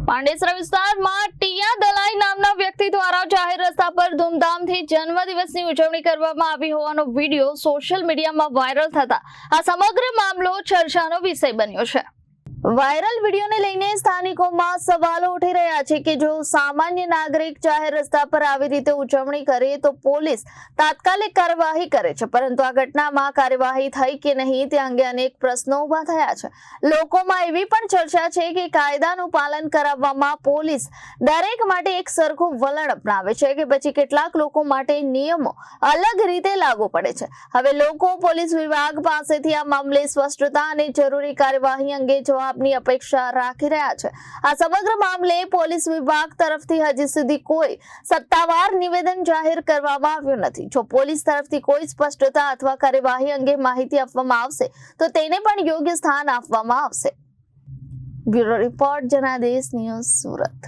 પાંડેસરા વિસ્તારમાં ટિયા દલાઈ નામના વ્યક્તિ દ્વારા જાહેર રસ્તા પર ધૂમધામથી જન્મદિવસની ઉજવણી કરવામાં આવી હોવાનો વિડીયો સોશિયલ મીડિયામાં વાયરલ થતા આ સમગ્ર મામલો ચર્ચાનો વિષય બન્યો છે। વાયરલ વિડીયોને લઈને સ્થાનિકોમાં સવાલો ઉઠી રહ્યા છે કે જો સામાન્ય નાગરિક જાહેર રસ્તા પર આવી રીતે ઉજવણી કરે તો પોલીસ તાત્કાલિક કાર્યવાહી કરે છે, પરંતુ આ ઘટનામાં કાર્યવાહી થઈ કે નહીં તે અંગે અનેક પ્રશ્નો ઉભા થયા છે। લોકોમાં એવી પણ ચર્ચા છે કે કાયદાનું પાલન કરાવવામાં પોલીસ દરેક માટે એક સરખું વલણ અપનાવે છે કે પછી કેટલાક લોકો માટે નિયમો અલગ રીતે લાગુ પડે છે। હવે લોકો પોલીસ વિભાગ પાસેથી આ મામલે સ્પષ્ટતા અને જરૂરી કાર્યવાહી અંગે જવાબની અપેક્ષા રાખી રહ્યા છે। આ સમગ્ર મામલે પોલીસ વિભાગ તરફથી હજી સુધી કોઈ સત્તાવાર નિવેદન જાહેર કરવામાં આવ્યું નથી। જો પોલીસ તરફથી કોઈ સ્પષ્ટતા અથવા કાર્યવાહી અંગે માહિતી આપવામાં આવશે તો તેને પણ યોગ્ય સ્થાન આપવામાં આવશે। Bureau report Janadesh news Surat.